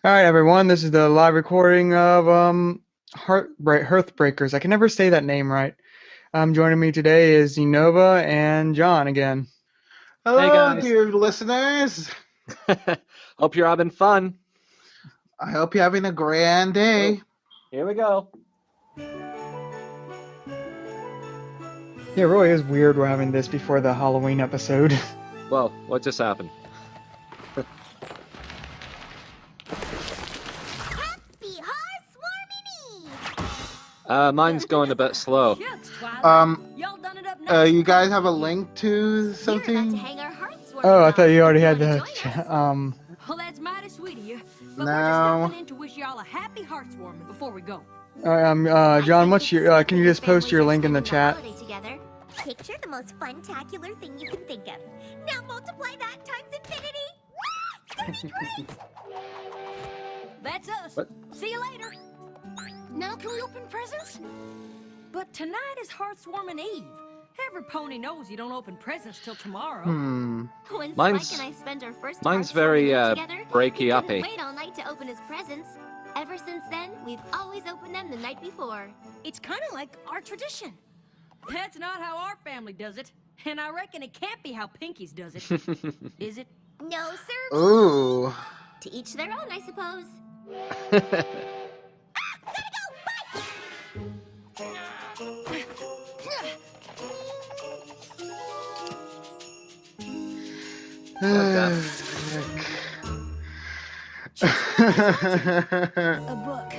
All right, everyone. This is the live recording of Hearthbreakers. I can never say that name right. Joining me today is Zenova and John again. Hey Hello, guys. dear listeners. Hope you're having fun. I hope you're having a grand Oh, day. here we go. Yeah, it really is weird we're having this before the Halloween episode. Whoa, what just happened? Happy Hearthswarming Eve! Mine's going a bit slow. Shucks, Twilight. Um, Y'all done it up nice you and guys cozy. have a link to We're about to something? hang our Hearthswarming Oh, I thought you dolls. already had Wanna the join us? Well, that's mighty sweet of you. But we're just No. stopping in to wish y'all a happy Hearthswarming before we go. John, what's your? Can you just post your link in the chat? Together. Picture the most fun-tacular thing you can think of. Now multiply that times infinity. It's gonna be great. That's us. What? See you later. Now can we open presents? But tonight is Hearthswarming Eve. Every pony knows you don't open presents till tomorrow. Hmm. When Mine's- Spike and I spent our first mine's Hearthswarming very, night together, breaky he uppy. couldn't wait all night to open his presents. Ever since then, we've always opened them the night before. It's kind of like our tradition. That's not how our family does it. And I reckon it can't be how Pinky's does it. Is it? No, sir. Ooh. To each their own, I suppose. Gotta go! A book.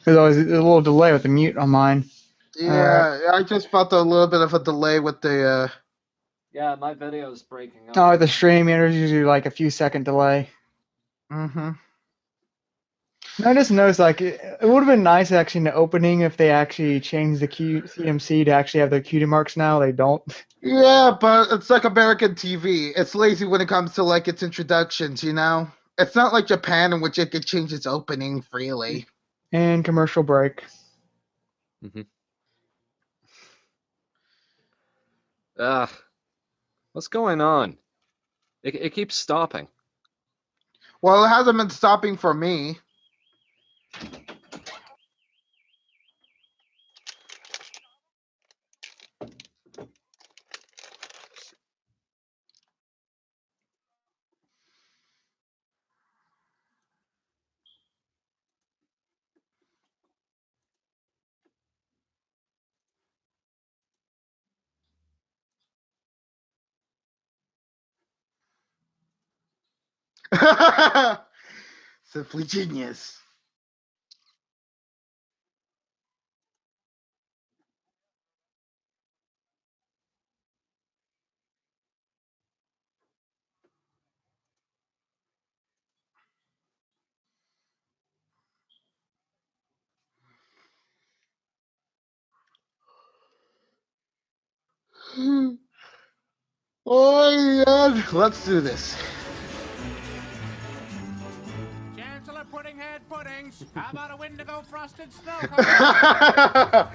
There's always a little delay with the mute on mine. Yeah, I just felt a little bit of a delay with the. Yeah, my video is breaking up. Oh, the stream, there's usually like a few second delay. Mm-hmm. I just noticed like it would have been nice actually in the opening if they actually changed the CMC to actually have their cutie marks now. They don't. Yeah, but it's like American TV. It's lazy when it comes to like its introductions. You know, it's not like Japan in which it could change its opening freely. And commercial break. What's going on? It keeps stopping. Well, it hasn't been stopping for me. Simply genius. Oh yeah, let's do this. Chancellor Puddinghead Puddings, how about a Windigo Frosted Snow Cone?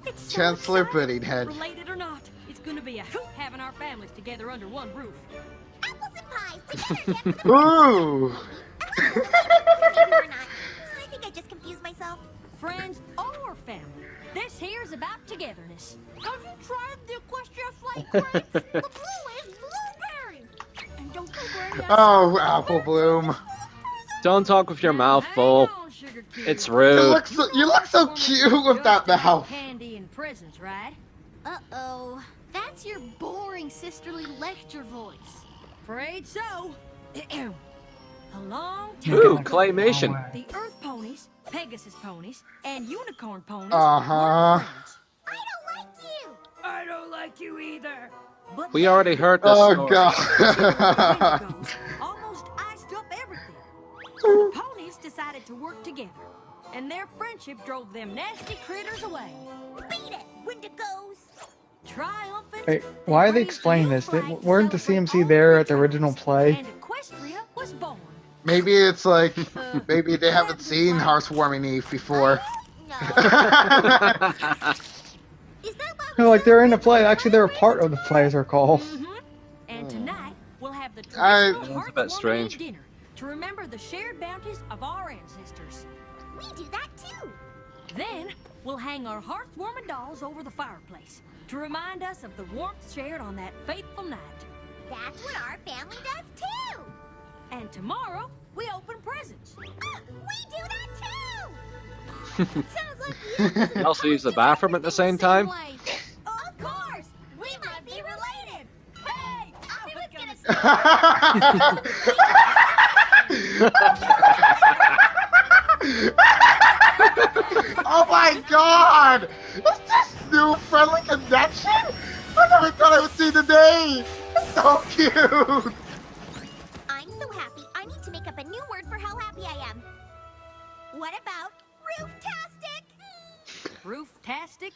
It's so Chancellor exciting. Puddinghead. Related or not, it's gonna be a hoot having our families together under one roof. Apples and pies together. Ooh. Maybe we're not. I think I just confused myself. Friends or family. This here's about togetherness. Have you tried the Equestria Flight grapes? The blue is blueberry. And don't go for any Oh, Apple Bloom. Don't talk with your mouth full. It's You rude. look so cute with that mouth. Candy and presents, right? Uh-oh. That's your boring sisterly lecture voice. Afraid so. A long time Ooh, ago, claymation. the Earth ponies, Pegasus ponies, and Unicorn ponies Uh-huh. were friends. I don't like you. I don't like you either. But We then already heard this Oh story. god. Windigos almost iced up everything. So the ponies decided to work together, and their friendship drove them nasty critters away. Beat it, Windigos! Triumphant. Wait, why are they explaining this? Weren't the CMC there at the original play? And Equestria was born. Maybe it's like, maybe they haven't seen Hearthswarming Eve before. Is that why No, like they're in the play. Actually, they're a part of the play, as I recall. And tonight, we'll have the I- traditional That's a bit Heartwarming strange. Eve dinner to remember the shared bounties of our ancestors. We do that too. Then, we'll hang our Hearthwarming dolls over the fireplace to remind us of the warmth shared on that fateful night. That's what our family does too. And tomorrow, we open presents. We do that too. Sounds like you. You also use the bathroom at the same time? Of course. We might be related. Hey, I was gonna Oh my god! It's this new friendly connection? I never thought I would see the day! It's so cute! I'm so happy. I need to make up a new word for how happy I am. What about rooftastic? Rooftastic?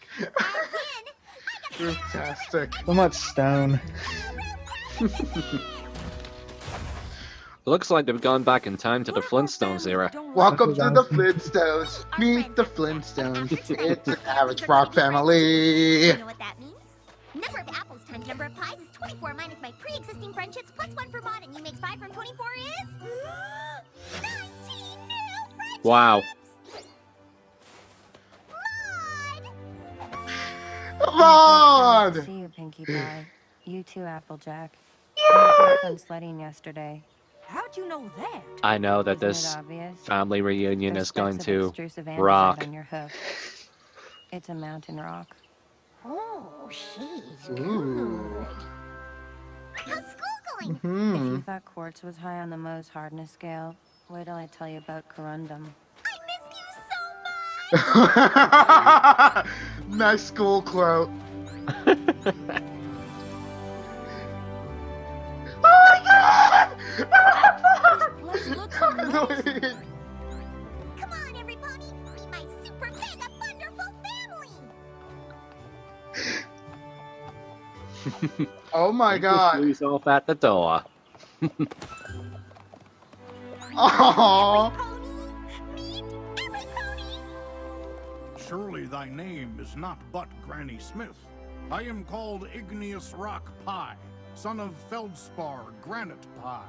Fantastic. So much stone. Looks like they've gone back in time to the Flintstones era. Welcome to the Flintstones. Meet the Flintstones. It's an average rock family. You know what that means? Number of apples times number of pies is 24 minus my pre-existing friendships plus 1 for mod, and you makes 5 from 24 is 19 new friendships. Wow. Mod! See you, Pinkie Pie. You too, Applejack. I had fun sledding yesterday. How'd you know that? I know that Isn't it this obvious? family reunion There's is going specks of to extrusive andesite rock. on your hoof. It's a mountain rock. Oh, she's Ooh. How's school going? If you Hmm. thought quartz was high on the Mohs hardness scale, wait till I tell you about corundum. I miss you so much. Nice school quote. Oh my god! This place looks amazing. Come on, everybody. Be my super mega wonderful family. Oh my god. He's off at the door. Aww. Pony, meet every pony. Surely thy name is not but Granny Smith. I am called Igneous Rock Pie, son of Feldspar Granite Pie.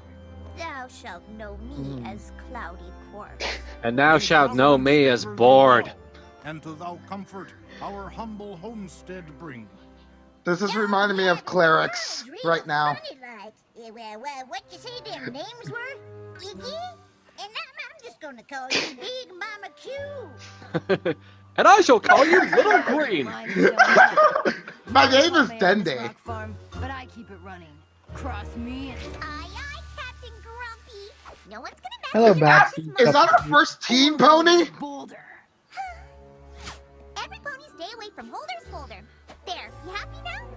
Thou shalt know me as Cloudy Quartz. And thou shalt know me as bored. And to thou comfort our humble homestead bring. This is reminding me of clerics right now. What you say their names were? Iggy? And I'm just gonna call you Big Mama Q. And I shall call you Little Green. My name is Dende. Dende. Farm, but I keep it running. Cross me and Aye, aye, Captain Grumpy. No one's gonna mess Hello, with you. Babsy. Is that our first teen pony? boulder. Every pony stay away from Holder's folder. There, you happy now?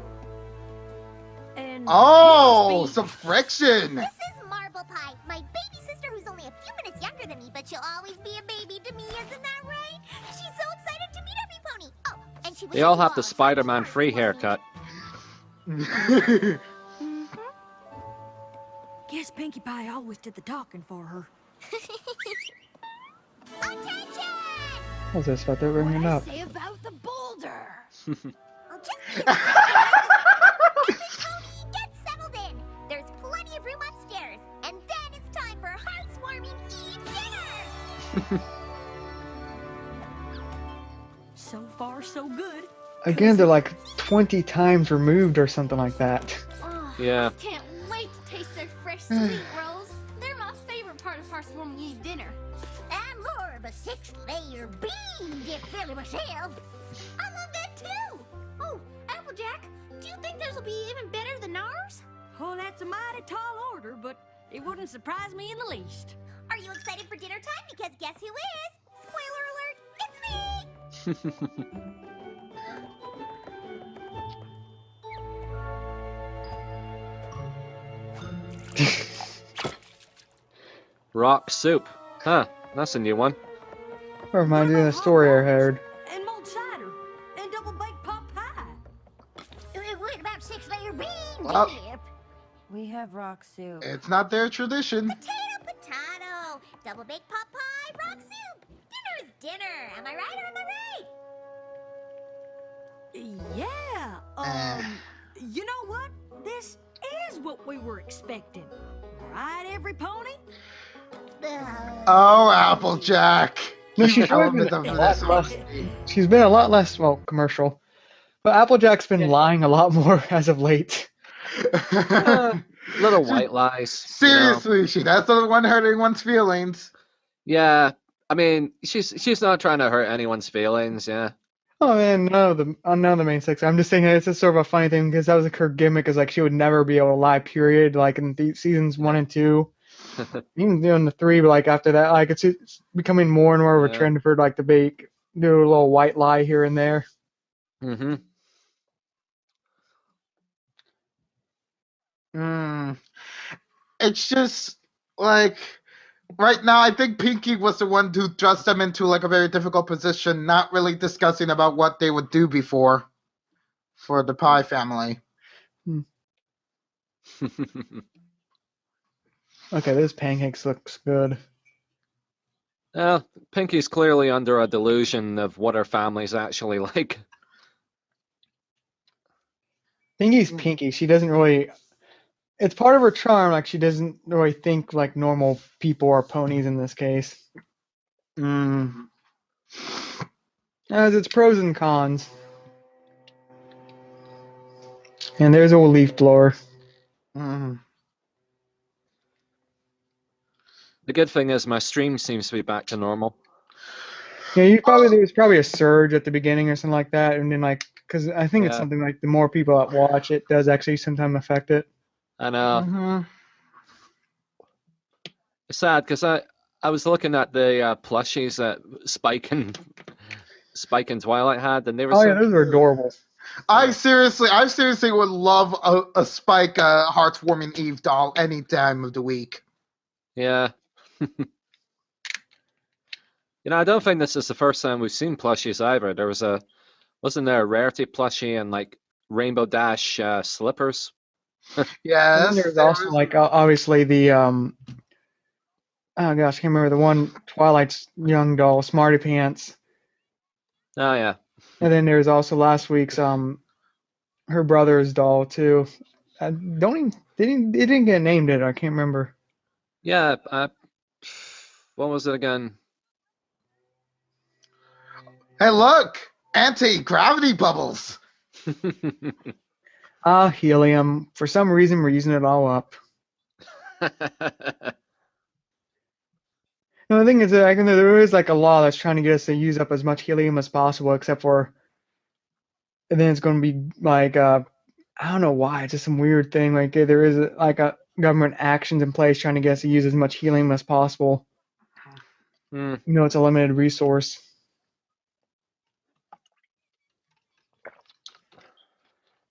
And Oh, you must be- some friction. This is Marble Pie, my baby sister who's only a few minutes younger than me, but she'll always be a baby to me, isn't that right? She's so excited to meet every pony. Oh, and she They all wishes have you the a Spider-Man happy free Heartwarming. haircut. Guess Pinkie Pie always did the talking for her. Attention! What's this? What they're bringing up? Say about the boulder. Oh, just be a second. Every pony gets settled in. There's plenty of room upstairs. And then it's time for Heartwarming Eve dinner. So far, so good. Again, they're like 20 times removed or something like that. Oh, Yeah. can't wait to taste their fresh sweet rolls. They're my favorite part of Heartwarming Eve dinner. I'm more of a 6-layer bean dip filler myself. I love that too. Oh, Applejack, do you think theirs will be even better than ours? Oh, that's a mighty tall order, but it wouldn't surprise me in the least. Are you excited for dinner time? Because guess who is? Spoiler alert, it's me! Rock soup. Huh, that's a new one. Reminds me of the story I heard. And mulled cider. And double baked pot pie. What about 6-layer bean Well- dip? We have rock soup. It's not their tradition. Potato, double baked pot pie, rock soup. Dinner is dinner. Am I right or am I right? Yeah. You know what? This is what we were expecting. Right, every pony? Oh, Applejack. No, Huge she's really element been of a lot this. less. She's been a lot less, well, commercial. But Applejack's been lying a lot more as of late. Little white lies. Seriously, that's the one hurting one's feelings. Yeah, I mean, she's not trying to hurt anyone's feelings. Yeah. Oh man, none of the main six. I'm just saying it's just sort of a funny thing because that was her gimmick, is like she would never be able to lie. Period. Like in seasons 1 and 2, even doing the 3, but like after that, like it's becoming more and more of a trend for like to do a little white lie here and there. Mm-hmm. It's just like right now, I think Pinky was the one who thrust them into like a very difficult position, not really discussing about what they would do before for the Pie family. Okay, this pancakes looks good. Well, Pinky's clearly under a delusion of what her family's actually like. Pinky's Pinky. She doesn't really. It's part of her charm. Like she doesn't really think like normal people are ponies in this case. As its pros and cons. And there's old leaf blower. The good thing is my stream seems to be back to normal. Yeah, there was probably a surge at the beginning or something like that, and then like because I think it's something like the more people that watch it does actually sometimes affect it. I know. It's sad because I was looking at the plushies that Spike and Twilight had, and they were those are adorable. I seriously would love a Spike Heartwarming Eve doll any time of the week. Yeah. I don't think this is the first time we've seen plushies either. Wasn't there a Rarity plushie and like Rainbow Dash slippers? Yes. There's also like obviously the oh gosh, I can't remember the one Twilight's young doll, Smarty Pants. Oh yeah. And then there's also last week's her brother's doll too. It didn't get named I can't remember. Yeah. What was it again? Hey, look! Anti-gravity bubbles! Helium. For some reason, we're using it all up. No, the thing is, there is like a law that's trying to get us to use up as much helium as possible, except for, and then it's going to be like, I don't know why, it's just some weird thing. Like there is like a government actions in place trying to get us to use as much helium as possible. It's a limited resource.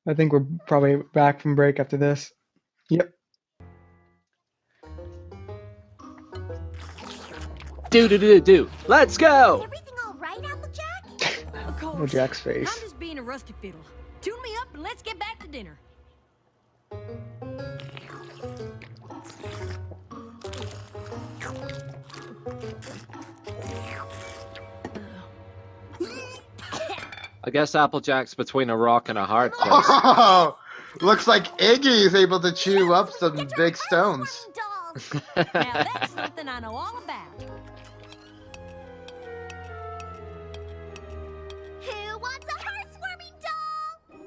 I think we're probably back from break after this. Yep. Do. Let's go! Is everything all right, Applejack? Of course. Applejack's face. I'm just being a rusty fiddle. Tune me up and let's get back to dinner. I guess Applejack's between a rock and a hard place. Oh, looks like Iggy is able to chew up some big stones. Now that's something I know all about. Who wants a Hearthswarming doll?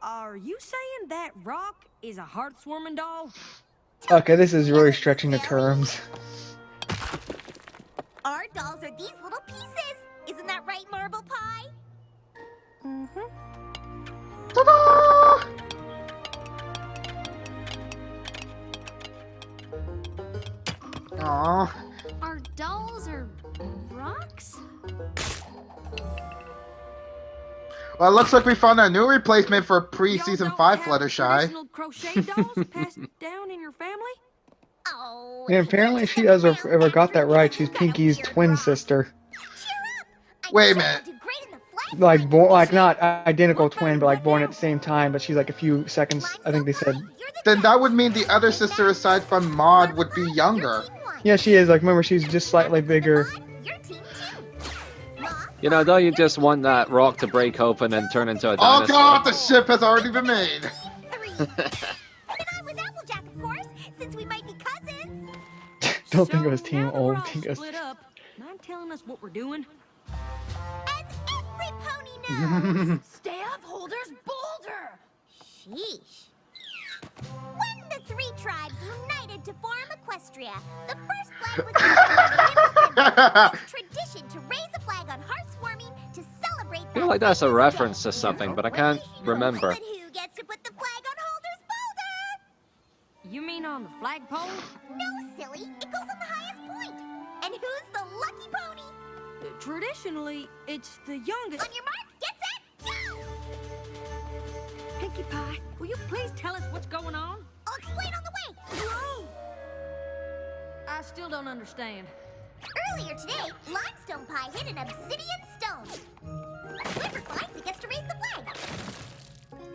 Are you saying that rock is a Hearthswarming doll? Okay, this is really stretching the terms. Our dolls are these little pieces. Isn't that right, Marble Pie? Ta-da! Aww. Our dolls are rocks? Well, it looks like we found our new replacement for pre-season Y'all 5 don't have Fluttershy. traditional crochet dolls passed down in your family? Oh. Yeah, apparently she has ever got that right. She's Pinky's twin sister. Wait a minute. Like not identical twin, but like born at the same time. But she's like a few seconds. I think they said. Then that would mean the other sister aside from Maud would be younger. Yeah, she is. Like remember, she's just slightly bigger. Your team too. Mom, You know, don't you just want that rock to break open and turn into a Oh dinosaur? god, the ship has already been made. And I'm with Applejack, of course, since we might be cousins. Don't think it was So, Team now that we're Old. all Think it was split up, mind telling us what we're doing? As every pony knows. Staff holders bolder! Sheesh. When the three tribes united to form Equestria, the first flag was It's tradition to raise a flag on Hearthswarming to celebrate I feel like that's a famous reference day. to something, but I can't remember. But who gets to put the flag on Holder's boulder? You mean on the flagpole? No, silly. It goes on the highest point. And who's the lucky pony? Traditionally, it's the youngest. On your mark, get set, go! Pinkie Pie, will you please tell us what's going on? I'll explain on the way. Whoa! I still don't understand. Earlier today, Limestone Pie hit an obsidian stone. Whoever finds it gets to raise the flag.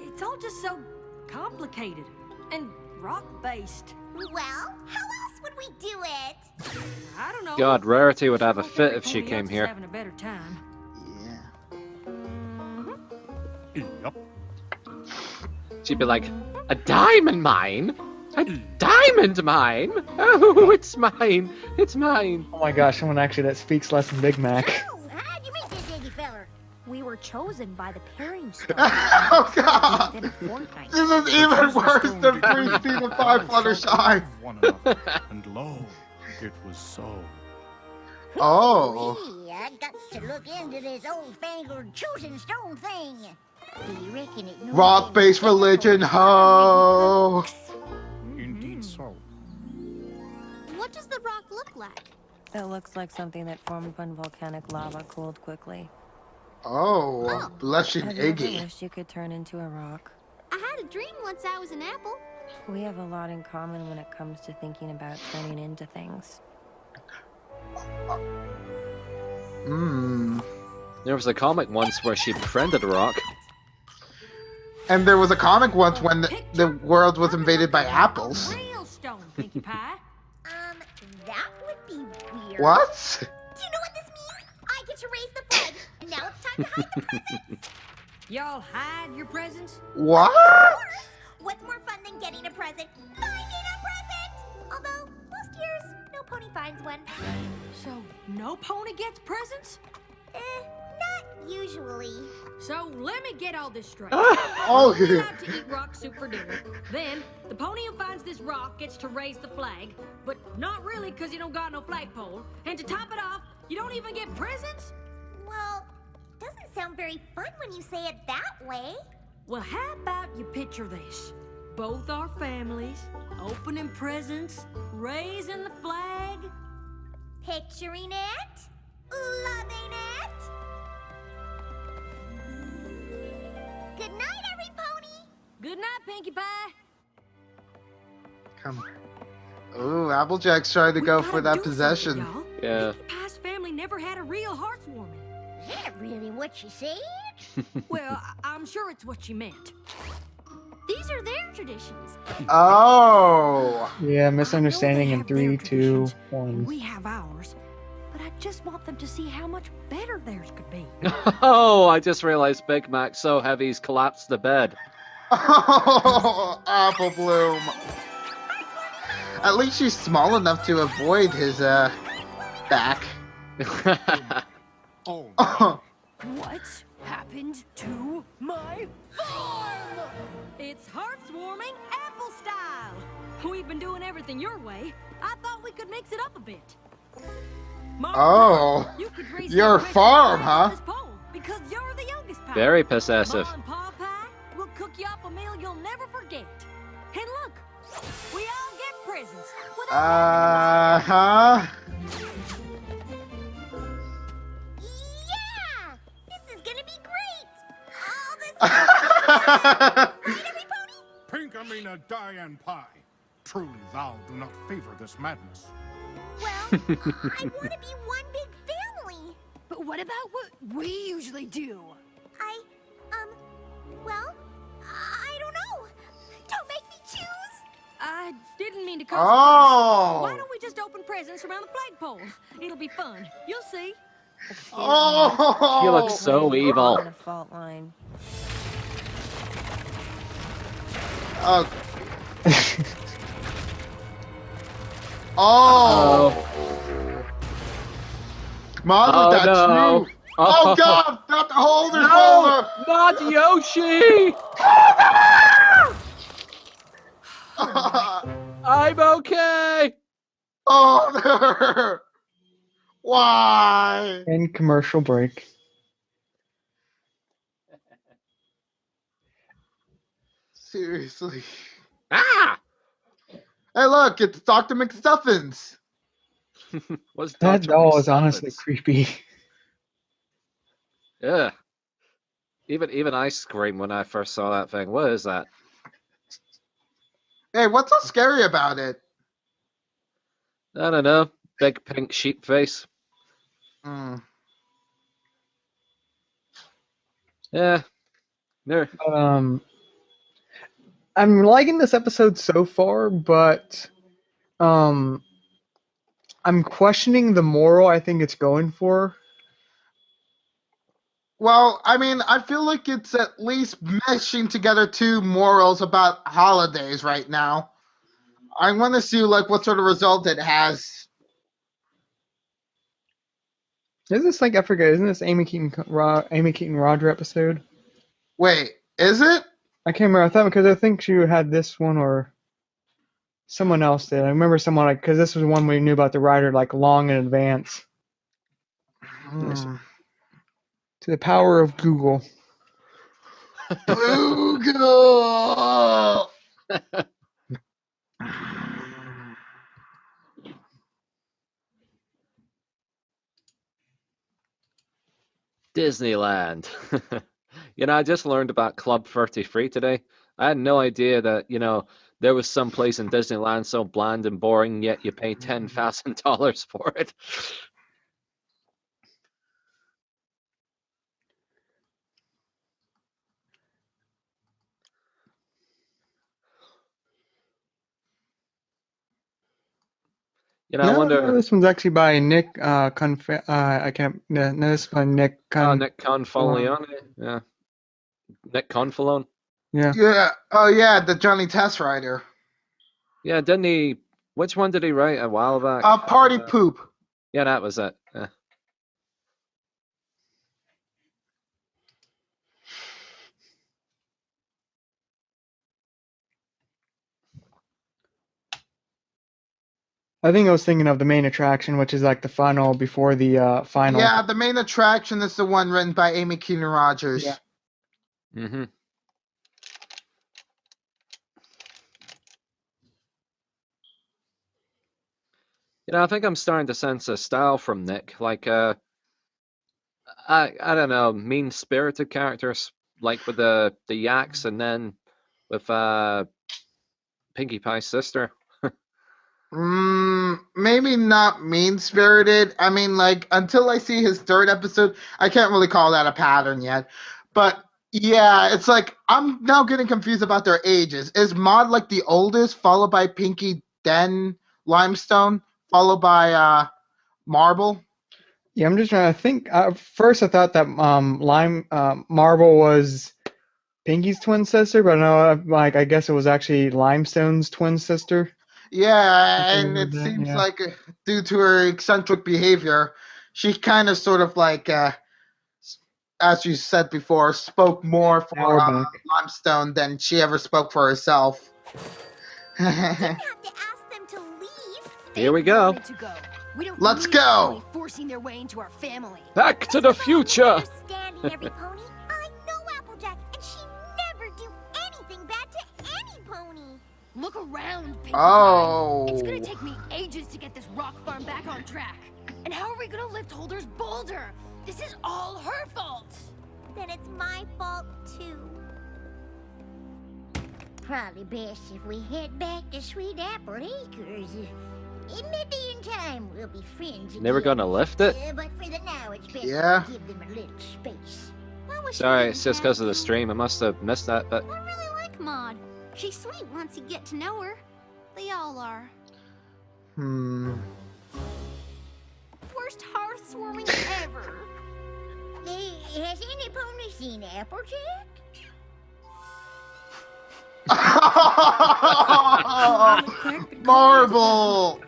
It's all just so complicated and rock-based. Well, how else would we do it? I don't know. God, Rarity would have a Hope fit every if she pony came else is here. having a better time. Yeah. Yep. She'd be like, a diamond mine? A diamond mine? Oh, it's mine. It's mine. Oh my gosh, someone actually that speaks less than Big Mac. Oh, how'd you meet this diggy feller? We were chosen by the pairing stone. Oh god! Within a fortnight. This is even worse than 3 Season 5 Fluttershy. One another, and lo, it was so. Oh. I got to look into this old-fangled chosen stone thing. Do you reckon it knows Rock-based any religion, chemicals ho! Indeed so. What does the rock look like? It looks like something that formed when volcanic lava cooled quickly. Oh, blushing Have you ever Iggy. wished you could turn into a rock? I had a dream once I was an apple. We have a lot in common when it comes to thinking about turning into things. Mmm. There was a comic once where she befriended a rock. And there was a comic once when the world was invaded by apples. Real stone, Pinkie Pie. That would be weird. What? Do you know what this means? I get to raise the flag. Now it's time to hide the presents. Y'all hide your presents? What? Of course. What's more fun than getting a present? Finding a present! Although, most years, no pony finds one. So, no pony gets presents? Not usually. So, let me get all this straight. Oh, We're yeah. allowed to eat rock soup for dinner. Then, the pony who finds this rock gets to raise the flag. But not really, because you don't got no flagpole. And to top it off, you don't even get presents? Well, doesn't sound very fun when you say it that way. Well, how about you picture this? Both our families, opening presents, raising the flag. Picturing it, loving it. Good night, every pony. Good night, Pinkie Pie. Come on. Ooh, Applejack's trying to We go gotta for that do possession. something, y'all. Yeah. Pinkie Pie's family never had a real heartwarming. Is that really what she said? Well, I'm sure it's what she meant. These are their traditions. Oh. Yeah, misunderstanding in I know they have 3, their 2, traditions, and 1. we have ours. But I just want them to see how much better theirs could be. Oh, I just realized Big Mac's so heavy he's collapsed the bed. Oh, Apple Bloom. At least she's small enough to avoid his, back. Oh, What's happened to my farm? It's Hearthswarming apple style. We've been doing everything your way. I thought we could mix it up a bit. Mom, Oh, you could raise your the rest farm, of the huh? on this pole because you're the youngest pie. Very possessive. Mom and Pa Pie will cook you up a meal you'll never forget. And look, we all get presents. uh-huh. Yeah, this is gonna be great. All this right, every pony? Pinkamina Diane Pie. Truly thou do not favor this madness. Well, I want to be one big family. But what about what we usually do? Well, I don't know. Don't make me choose. I didn't mean to cause Oh. Why don't we just open presents around the flagpole? It'll be fun. You'll see. Excuse me. Oh! He looks so evil. On a fault line. Oh. Oh! Mother, that's no. you! Oh god! Not the holder! No! Folder! Not Yoshi! I'm okay! Oh, why? And commercial break. Seriously. Ah! Hey, look, it's Dr. McStuffins. What's That Dr. doll is honestly McStuffins? creepy. Yeah. Even I screamed when I first saw that thing. What is that? Hey, what's so scary about it? I don't know. Big pink sheep face. Mm. Yeah. There. I'm liking this episode so far, but I'm questioning the moral I think it's going for. Well, I mean, I feel like it's at least meshing together two morals about holidays right now. I want to see like what sort of result it has. Is this like I forget? Isn't this Amy Keaton Roger episode? Wait, is it? I can't remember. I thought because I think she had this one or someone else did. I remember someone like because this was one we knew about the writer like long in advance. Hmm. To the power of Google. Google. Disneyland. I just learned about Club 33 today. I had no idea that, there was some place in Disneyland so bland and boring, yet you pay $10,000 for it. I No, wonder. this one's actually by Nick. I can't. No, this is by Nick. Oh, Nick Confalone. Yeah. Nick Confalone. Yeah. Yeah. Oh, yeah, the Johnny Test writer. Yeah, didn't he? Which one did he write a while back? Party Poop. Yeah, that was it. Yeah. I think I was thinking of the main attraction, which is like the final before the final. Yeah, the main attraction is the one written by Amy Keenan Rogers. Yeah. Mm-hmm. I think I'm starting to sense a style from Nick, like I don't know, mean-spirited characters, like with the yaks, and then with Pinkie Pie's sister. Maybe not mean-spirited. I mean, like, until I see his third episode, I can't really call that a pattern yet. But yeah, it's like I'm now getting confused about their ages. Is Maud like the oldest, followed by Pinkie, then Limestone, followed by Marble? Yeah, I'm just trying to think. First, I thought that Marble was Pinky's twin sister, but no, like I guess it was actually Limestone's twin sister. Yeah, Okay, and it yeah. seems like due to her eccentric behavior, she kind of sort of like, as you said before, spoke more for Now we're back. Limestone than she ever spoke for herself. Didn't have to ask them to leave. Here we go. Wanted to go. We don't Let's need go. somebody forcing their way into our family. Back to the future. Understanding every pony. I know Applejack, and she never do anything bad to any pony. Look around, Pinkie Oh. Pie. It's gonna take me ages to get this rock farm back on track. And how are we gonna lift Holder's boulder? This is all her fault. Then it's my fault too. Probably best if we head back to Sweet Apple Acres. Maybe in time we'll be friends again. Never gonna lift it? But for the now, it's best Yeah. to give them a little space. I wish Sorry, we it's didn't just because have of the to. stream. I must have missed that, but I really like Maud. She's sweet once you get to know her. They all are. Hmm. We're first Hearthswarming ever. Has any pony seen Applejack? Marble!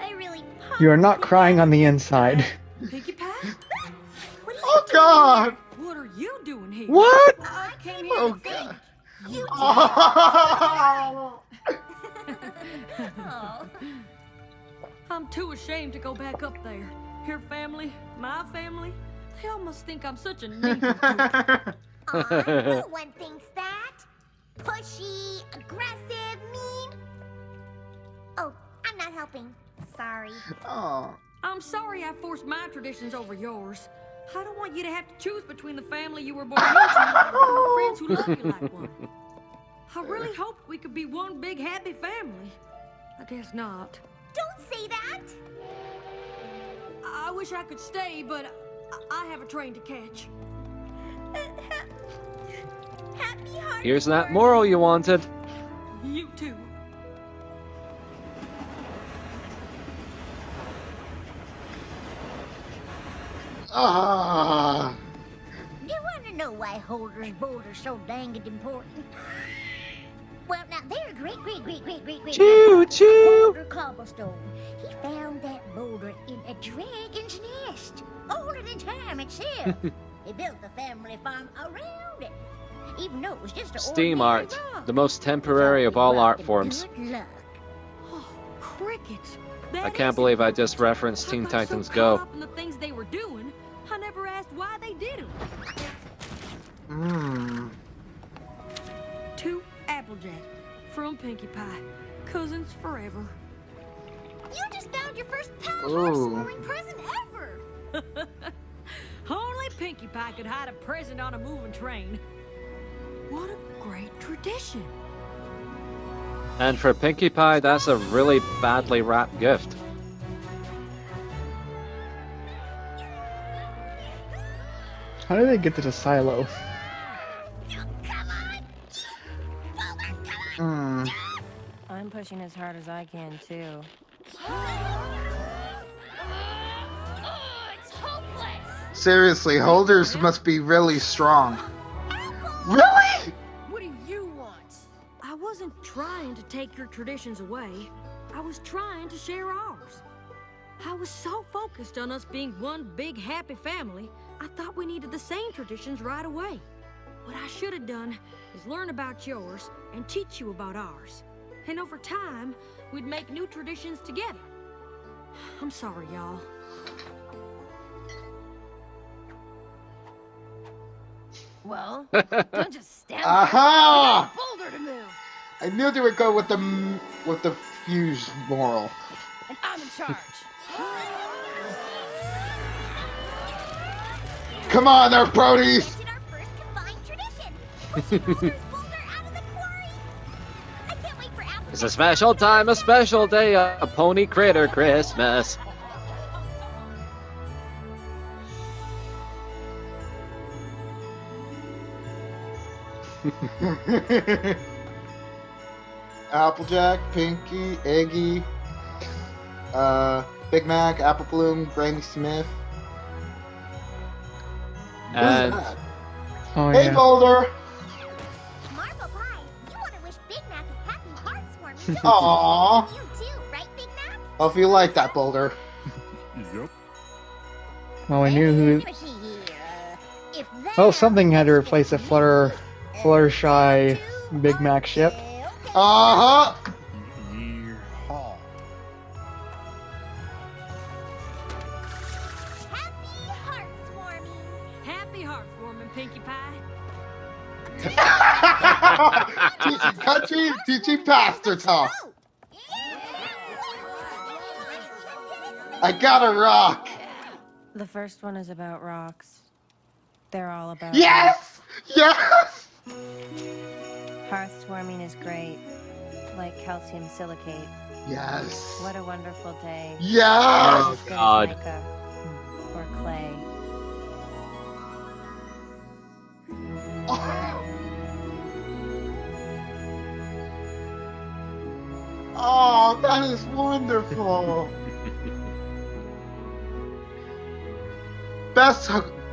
I really You are not crying on the inside. Pinkie Pie? What are you Oh doing God! What are you doing here? What? I came here Oh to think. God! You Oh. Oh. I'm too ashamed to go back up there. Your family, my family, they all must think I'm such a nincompoop. Aw, no one thinks that. Pushy, aggressive, mean. Oh, I'm not helping. Sorry. Oh. I'm sorry I forced my traditions over yours. I don't want you to have to choose between the family you were born into and the friends who love you like one. I really hoped we could be one big happy family. I guess not. Don't say that. I wish I could stay, but I have a train to catch. Happy heart. Here's that moral you wanted. You too. Ah. Do you want to know why Holder's boulder's so danged important? Well, now, they're great. Choo choo. Holder Cobblestone. He found that boulder in a dragon's nest, older than time itself. He built the family farm around it, even though it was just a Steam ordinary art, rock. the most temporary of all art forms. Good luck. Oh, crickets. I That can't is believe I important. just referenced I Teen got Titans so Go. caught up in the things they were doing, I never asked why they did them. Hmm. To Applejack from Pinkie Pie, cousins forever. You just found your first pal Ooh. Hearthswarming present ever. Only Pinkie Pie could hide a present on a moving train. What a great tradition. And for Pinkie Pie, that's a really badly wrapped gift. How did they get to the silo? Come on. Boulder, come Hmm. on. I'm pushing as hard as I can, too. It's hopeless. Seriously, holders must be really strong. Really? What do you want? I wasn't trying to take your traditions away. I was trying to share ours. I was so focused on us being one big happy family, I thought we needed the same traditions right away. What I should have done is learn about yours and teach you about ours. And over time, we'd make new traditions together. I'm sorry, y'all. Well, don't just stand there. Aha! Boulder to move, I knew they would go with the fuse moral. and I'm in charge. Come on, there, Brodies! Invented our first combined tradition. Pushing Boulder's boulder out of the quarry. I can't wait for Applejack. It's a special time, a special day, a Pony Critter Christmas. Applejack, Pinky, Eggy, Big Mac, Apple Bloom, Granny Smith. What is And that? Oh Hey, yeah. Boulder! Marble Pie, you want to wish Big Mac a happy Hearthswarming, don't Aww. you? You too, right, Big Mac? Oh, if you like that, Boulder. Yep. Well, we knew who. Let me see here. If Oh, that something had to was replace the me, Fluttershy Big Mac ship. okay. Uh-huh! Yeehaw. Happy Hearthswarming. Happy Heartwarming, Pinkie Pie. Teaching country, teaching pastor talk. I got a rock. The first one is about rocks. They're all about Yes! Yes! rocks. Hearthswarming is great, like calcium silicate. Yes. What a wonderful day. Yes! As good as God. mica or clay. Oh, that is wonderful.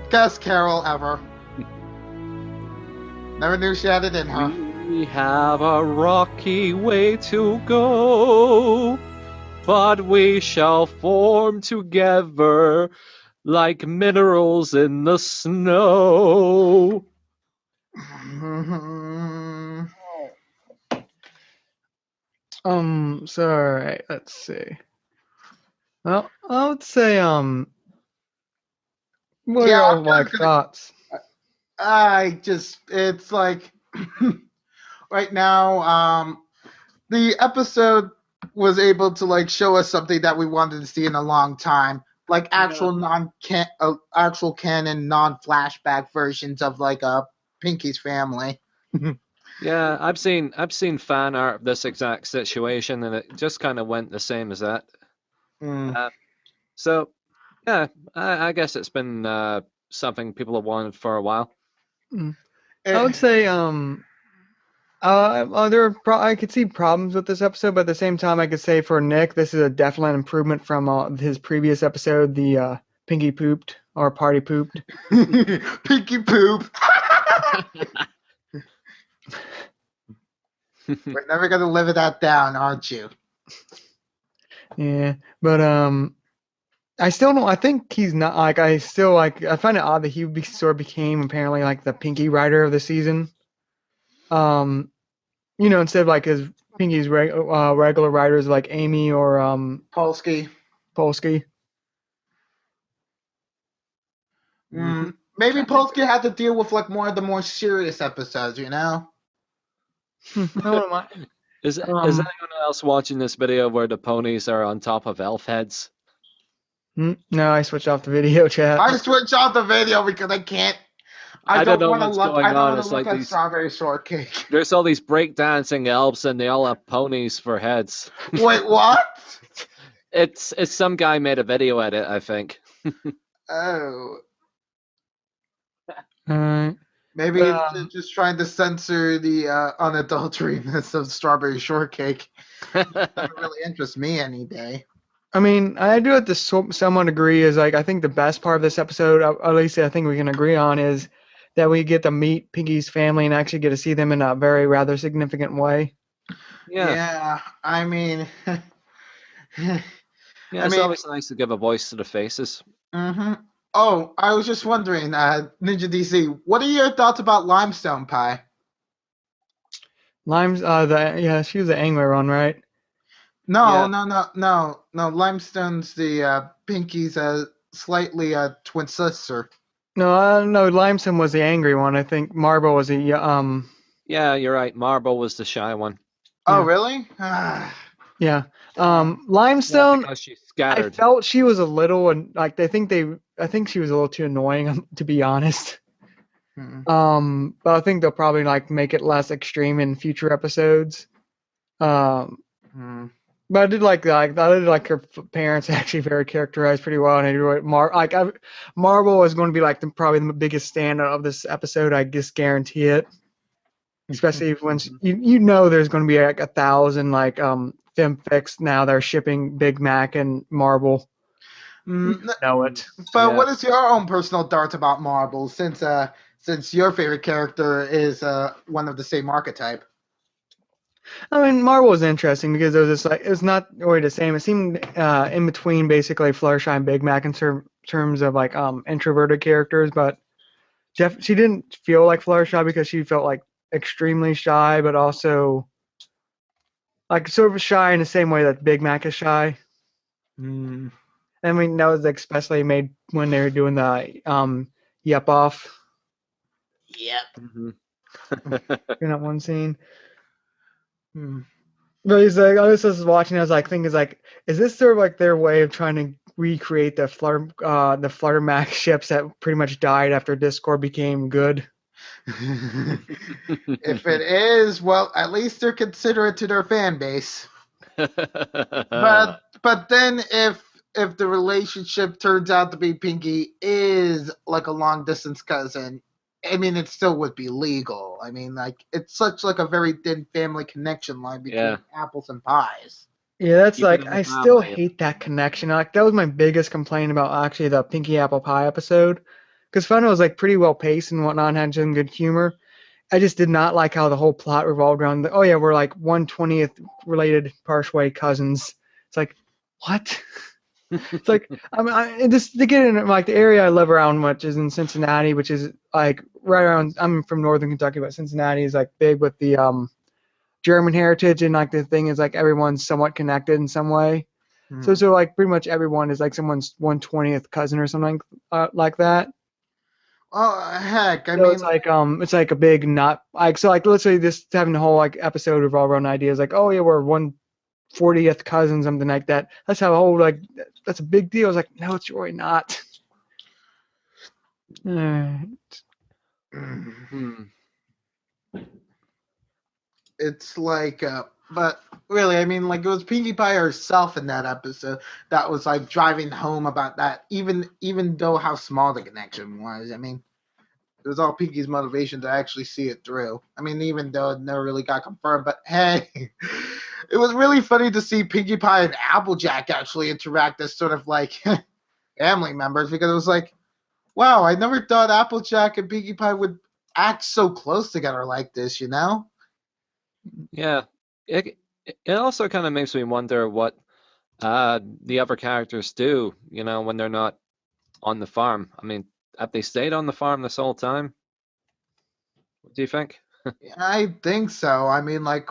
best Carol ever. Never knew she had it in her. We have a rocky way to go, but we shall form together like minerals in the snow. So alright, let's see. Well, I would say what are Yeah, your I'm like just gonna. thoughts? It's like right now, the episode was able to like show us something that we wanted to see in a long time, like actual canon non-flashback versions of like Pinky's family. Yeah, I've seen fan art of this exact situation, and it just kind of went the same as that. Mm. So, yeah, I guess it's been something people have wanted for a while. I would say I could see problems with this episode, but at the same time, I could say for Nick, this is a definite improvement from his previous episode, the Pinky pooped or party pooped. Pinky poop. We're never gonna live that down, aren't you? Yeah, but I still don't. I think he's not like. I still like. I find it odd that sort of became apparently like the Pinky writer of the season. Instead of like his Pinky's regular writers like Amy or Polsky. Polsky. Maybe Polsky had to deal with like more of the more serious episodes, you know? I don't mind. Is anyone else watching this video where the ponies are on top of elf heads? No, I switched off the video chat. I switched off the video because I can't. I don't know want to what's look. going I don't on. want It's to look like at these- strawberry shortcake. There's all these breakdancing elves, and they all have ponies for heads. Wait, what? It's some guy made a video at it, I think. Oh, Alright. maybe they're just trying to censor the unadulterateness of strawberry shortcake. That would really interest me any day. I mean, I do have to somewhat agree. Is like I think the best part of this episode, at least I think we can agree on, is that we get to meet Pinky's family and actually get to see them in a very rather significant way. Yeah. I mean, It's always nice to give a voice to the faces. Mm-hmm. Oh, I was just wondering, Ninja DC, what are your thoughts about Limestone Pie? Lime's she was the angler one, right? No, Yeah. no. Limestone's the Pinky's slightly twin sister. No, Limestone was the angry one. I think Marble was the Yeah, you're right. Marble was the shy one. Oh, Yeah. really? yeah. Limestone. Because she's I scattered. felt she was a little and like I think she was a little too annoying to be honest. Hmm. But I think they'll probably like make it less extreme in future episodes. Hmm. But I did like her parents actually very characterized pretty well, and I do Marble is going to be like probably the biggest standout of this episode. I just guarantee it. Especially once you know there's going to be like 1,000 like femfics now that are shipping Big Mac and Marble. Know it. But Yeah. what is your own personal thoughts about Marble, since your favorite character is one of the same archetype? I mean, Marble was interesting because it was just like it's not really the same. It seemed in between basically Fluttershy and Big Mac in terms of like introverted characters, but she didn't feel like Fluttershy because she felt like extremely shy, but also like sort of shy in the same way that Big Mac is shy. I mean, that was especially made when they were doing the yep off Yep. Mhm. in that one scene. But he's like, I was just watching. I was like, thinking, is this sort of like their way of trying to recreate the Flutter Max ships that pretty much died after Discord became good? If it is, well, at least they're considerate to their fan base. But then if the relationship turns out to be Pinky is like a long distance cousin, I mean, it still would be legal. I mean, like it's such like a very thin family connection line between apples and pies. Yeah, that's keep it like in the I still family. hate that connection. Like that was my biggest complaint about actually the Pinky Apple Pie episode, because Fun was like pretty well paced and whatnot, and had some good humor. I just did not like how the whole plot revolved around oh yeah, we're like 1/20th related Parshway cousins. It's like, what? It's like just to get in like the area I live around much is in Cincinnati, which is like right around. I'm from Northern Kentucky, but Cincinnati is like big with the German heritage, and like the thing is like everyone's somewhat connected in some way. So like pretty much everyone is like someone's 1/20th cousin or something like that. Oh heck, I So mean, it's like a big not like so like let's say this having the whole like episode revolve around ideas like oh yeah we're 1/40th cousin something like that. Let's have a whole like that's a big deal. I was like no it's really not. Hmm. it's like, but really, I mean, like it was Pinkie Pie herself in that episode that was like driving home about that, even though how small the connection was. I mean, it was all Pinkie's motivation to actually see it through. I mean, even though it never really got confirmed, but hey, it was really funny to see Pinkie Pie and Applejack actually interact as sort of like family members because it was like, wow, I never thought Applejack and Pinkie Pie would act so close together like this, you know? Yeah. It also kind of makes me wonder what the other characters do, when they're not on the farm. I mean, have they stayed on the farm this whole time? What do you think? I think so. I mean, like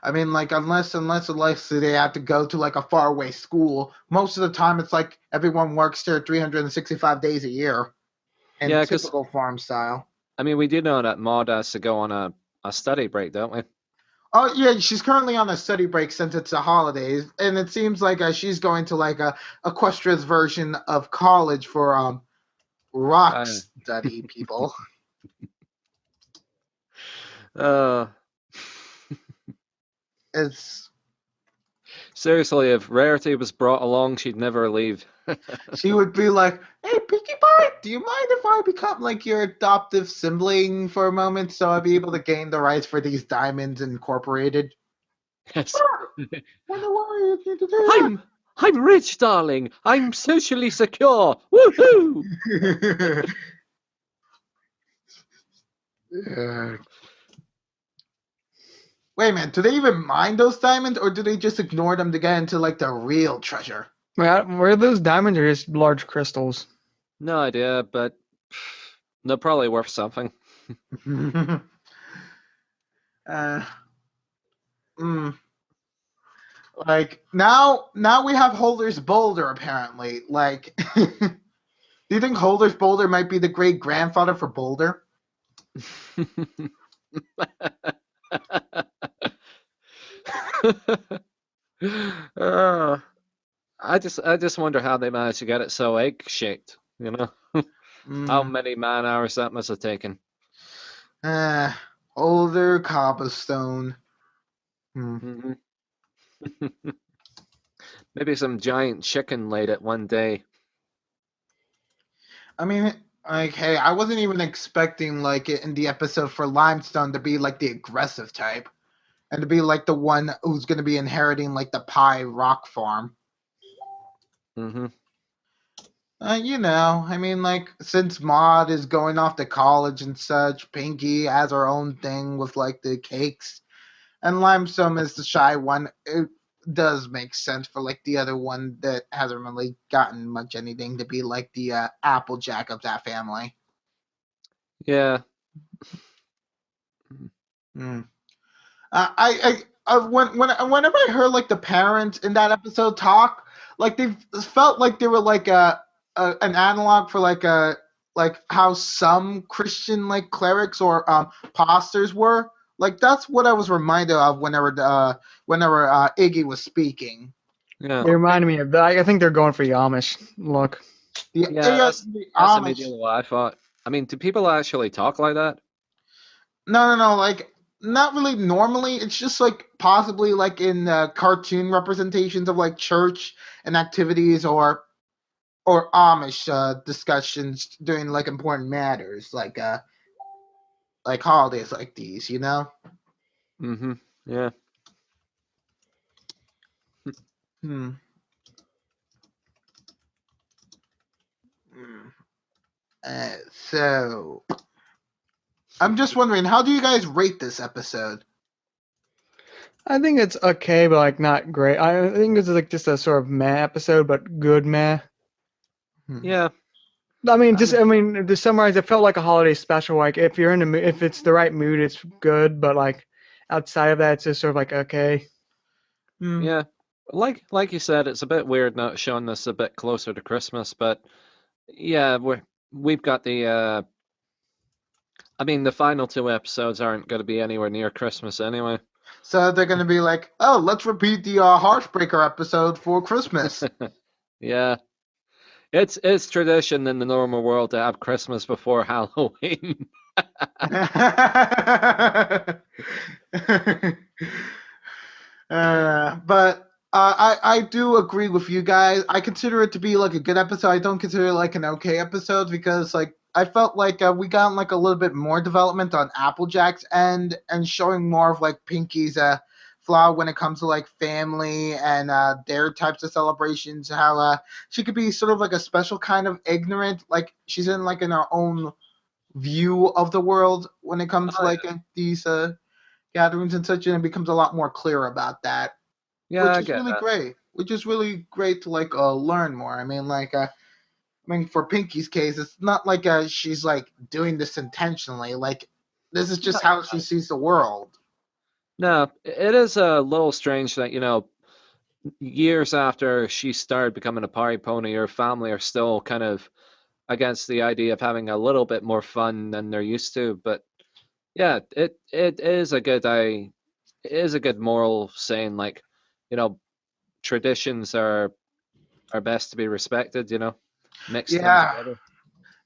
unless they have to go to like a faraway school, most of the time it's like everyone works there 365 days a year in Yeah, because typical farm style. I mean, we do know that Maud has to go on a study break, don't we? Oh yeah, she's currently on a study break since it's the holidays, and it seems like she's going to like a Equestria's version of college for rock Uh, study people. uh, It's seriously, if Rarity was brought along, she'd never leave. She would be like, "Hey, Pinkie Pie, do you mind if I become like your adoptive sibling for a moment, so I'll be able to gain the rights for these diamonds incorporated?" Yes. Wonder why you need to do that. I'm rich, darling. I'm socially secure. Woohoo! Uh, Wait a minute, do they even mind those diamonds, or do they just ignore them to get into like the real treasure? Where those diamonds are just large crystals. No idea, but they're probably worth something. uh, mm. Like now we have Holder's Boulder apparently. Like, do you think Holder's Boulder might be the great grandfather for Boulder? uh, I just wonder how they managed to get it so egg shaped. How many man hours that must have taken. Holder Cobblestone. Mhm. Maybe some giant chicken laid it one day. I mean, like, hey, I wasn't even expecting like it in the episode for Limestone to be like the aggressive type, and to be like the one who's going to be inheriting like the Pie Rock Farm. Hmm. I mean, like, since Maud is going off to college and such, Pinky has her own thing with like the cakes, and Limestone is the shy one. It does make sense for like the other one that hasn't really gotten much anything to be like the Applejack of that family. Yeah. Mm. Whenever I heard like the parents in that episode talk, like they felt like they were like an analog for like how some Christian like clerics or pastors were. Like that's what I was reminded of whenever Iggy was speaking. Yeah. They reminded me of that. I think they're going for the Amish look. The, Yeah, that's the that's Amish. immediately what I thought. I mean, do people actually talk like that? No, like not really normally. It's just like possibly like in cartoon representations of like church and activities or Amish discussions during like important matters like holidays like these, you know? Mm-hmm. Yeah. Hmm. Hmm. So I'm just wondering, how do you guys rate this episode? I think it's okay, but like not great. I think it's like just a sort of meh episode, but good meh. Hmm. Yeah, I mean, to summarize, it felt like a holiday special. Like if you're in the if it's the right mood, it's good. But like outside of that, it's just sort of like okay. Hmm. yeah. Like you said, it's a bit weird not showing this a bit closer to Christmas, but yeah, we've got the I mean, the final two episodes aren't going to be anywhere near Christmas anyway. So they're gonna be like, oh, let's repeat the Heartbreaker episode for Christmas. Yeah, it's tradition in the normal world to have Christmas before Halloween. But I do agree with you guys. I consider it to be like a good episode. I don't consider it like an okay episode because like I felt like we got like a little bit more development on Applejack's end and showing more of like Pinky's flaw when it comes to like family and their types of celebrations. How she could be sort of like a special kind of ignorant, like she's in like in her own view of the world when it comes to Oh, like these gatherings and such, and it becomes a lot more clear about that, yeah, which I is get really that. great. Which is really great to like learn more. I mean, like, I mean, for Pinky's case, it's not like she's like doing this intentionally. Like, this is just how she sees the world. No, it is a little strange that, years after she started becoming a party pony, her family are still kind of against the idea of having a little bit more fun than they're used to. But yeah, it is it is a good moral saying, like, you know, traditions are best to be respected, mix them Yeah, together.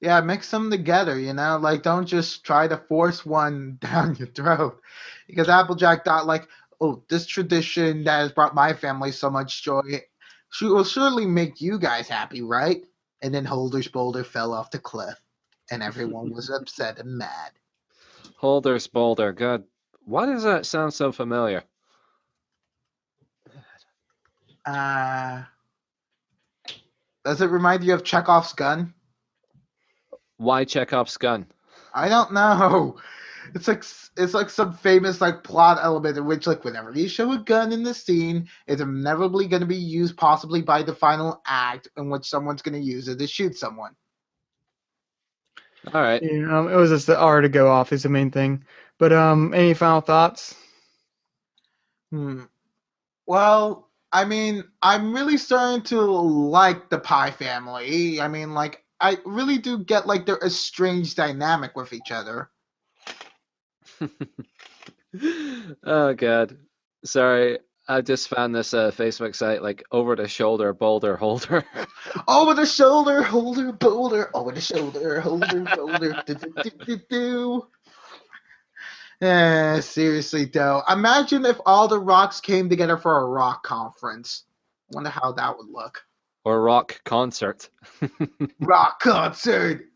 yeah, mix them together. Like don't just try to force one down your throat, because Applejack thought like, oh, this tradition that has brought my family so much joy, she will surely make you guys happy, right? And then Holder's boulder fell off the cliff, and everyone was upset and mad. Holder's Boulder, God, why does that sound so familiar? Uh, does it remind you of Chekhov's gun? Why Chekhov's gun? I don't know. It's like some famous like plot element in which like whenever you show a gun in the scene, it's inevitably going to be used possibly by the final act in which someone's going to use it to shoot someone. All right. It was just the R to go off is the main thing. But any final thoughts? Hmm. Well, I mean, I'm really starting to like the Pie family. I mean, like I really do get like their estranged dynamic with each other. Oh God. Sorry. I just found this Facebook site like over the shoulder boulder holder. Over the shoulder, holder, boulder. Over the shoulder, holder, boulder. Do, do, do, do, do. Seriously though, imagine if all the rocks came together for a rock conference. Wonder how that would look. Or rock concert. Rock concert.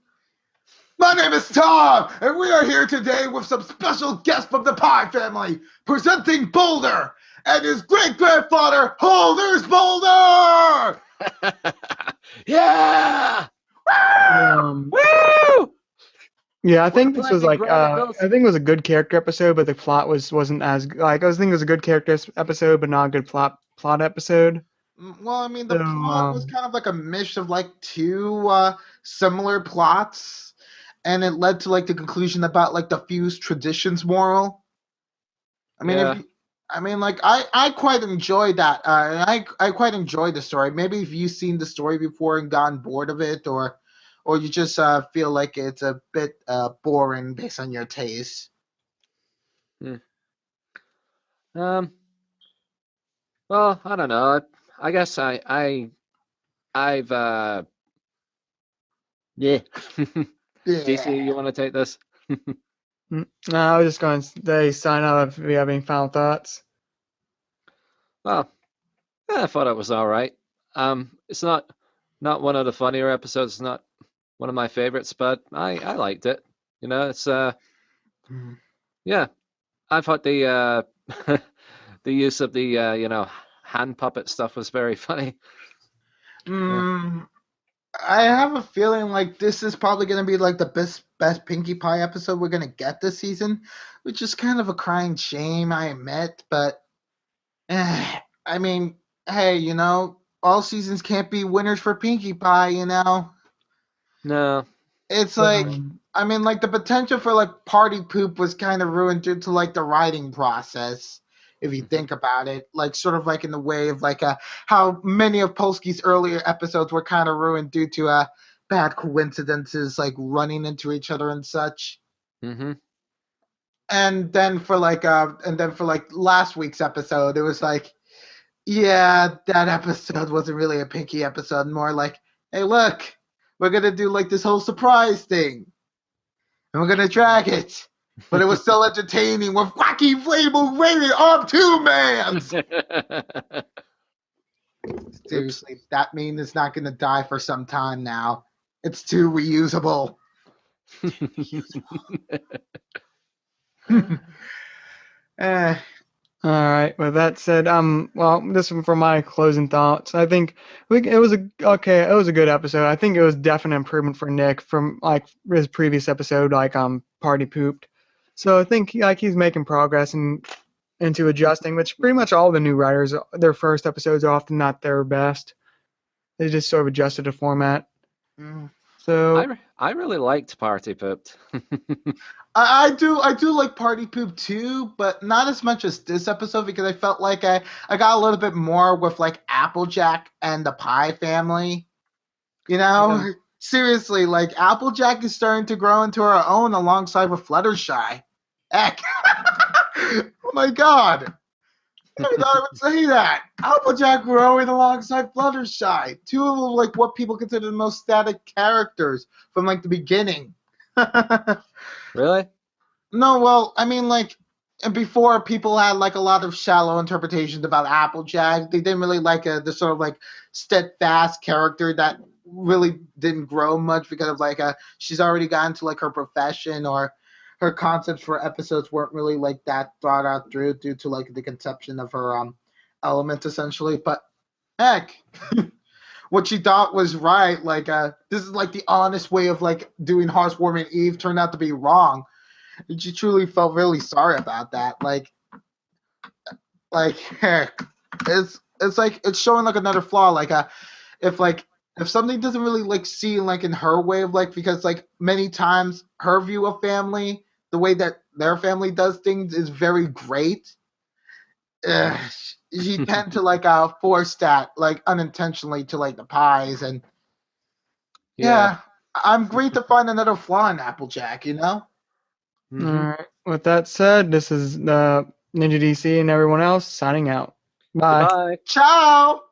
My name is Tom, and we are here today with some special guests from the Pie family, presenting Boulder and his great-grandfather, Holder's Boulder! Yeah! Um, yeah, I think this was like I Bills. think it was a good character episode, but the plot wasn't as like I was thinking it was a good character episode, but not a good plot episode. Well, I mean, the So plot was kind of like a mish of like two similar plots, and it led to like the conclusion about like the fused traditions moral. I mean, Yeah. I mean, like I quite enjoyed that. I quite enjoyed the story. Maybe if you've seen the story before and gotten bored of it, or you just feel like it's a bit boring based on your taste. Um. Well, I don't know. I guess I've yeah. DC, you want to take this? no, I was just going to sign out if we have any final thoughts. Well, yeah, I thought it was all right. It's not one of the funnier episodes. It's not one of my favorites, but I liked it. It's yeah. I thought the the use of the hand puppet stuff was very funny. I have a feeling like this is probably going to be like the best Pinkie Pie episode we're going to get this season, which is kind of a crying shame, I admit. But I mean, hey, you know, all seasons can't be winners for Pinkie Pie, you know. No. It's like, I mean, like the potential for like party poop was kind of ruined due to like the writing process, if you think about it. Like sort of like in the way of like how many of Polsky's earlier episodes were kind of ruined due to bad coincidences, like running into each other and such. Mm-hmm. And then for like last week's episode, it was like, yeah, that episode wasn't really a Pinky episode, more like, hey, look, we're gonna do like this whole surprise thing, and we're gonna drag it, but it was still entertaining with wacky inflatable rated R2 man. Seriously, that meme is not gonna die for some time now. It's too reusable. All right. With that said, well, this one for my closing thoughts. I think it was a good episode. I think it was definite improvement for Nick from like his previous episode, like Party Pooped. So I think like he's making progress and into adjusting, which pretty much all the new writers, their first episodes are often not their best. They just sort of adjusted the format. So I really liked Party Pooped. I do like Party Poop too, but not as much as this episode because I felt like I got a little bit more with like Applejack and the Pie family. You know, seriously, like Applejack is starting to grow into her own alongside with Fluttershy. Heck, oh my God! I never thought I would say that. Applejack growing alongside Fluttershy, two of like what people consider the most static characters from like the beginning. Really? No, well, I mean, like, before people had like a lot of shallow interpretations about Applejack. They didn't really like the sort of like steadfast character that really didn't grow much because of like she's already gotten to like her profession, or her concepts for episodes weren't really like that thought out through due to like the conception of her elements essentially. But heck. What she thought was right, like this is like the honest way of like doing Hearthswarming Eve turned out to be wrong. And she truly felt really sorry about that. Like heck, it's like it's showing like another flaw. Like if something doesn't really like see like in her way of like, because like many times her view of family, the way that their family does things is very great. She tend to like force that like unintentionally to like the Pies, and yeah, I'm great to find another flaw in Applejack, you know. All right. With that said, this is Ninja DC and everyone else signing out. Bye. Bye. Ciao.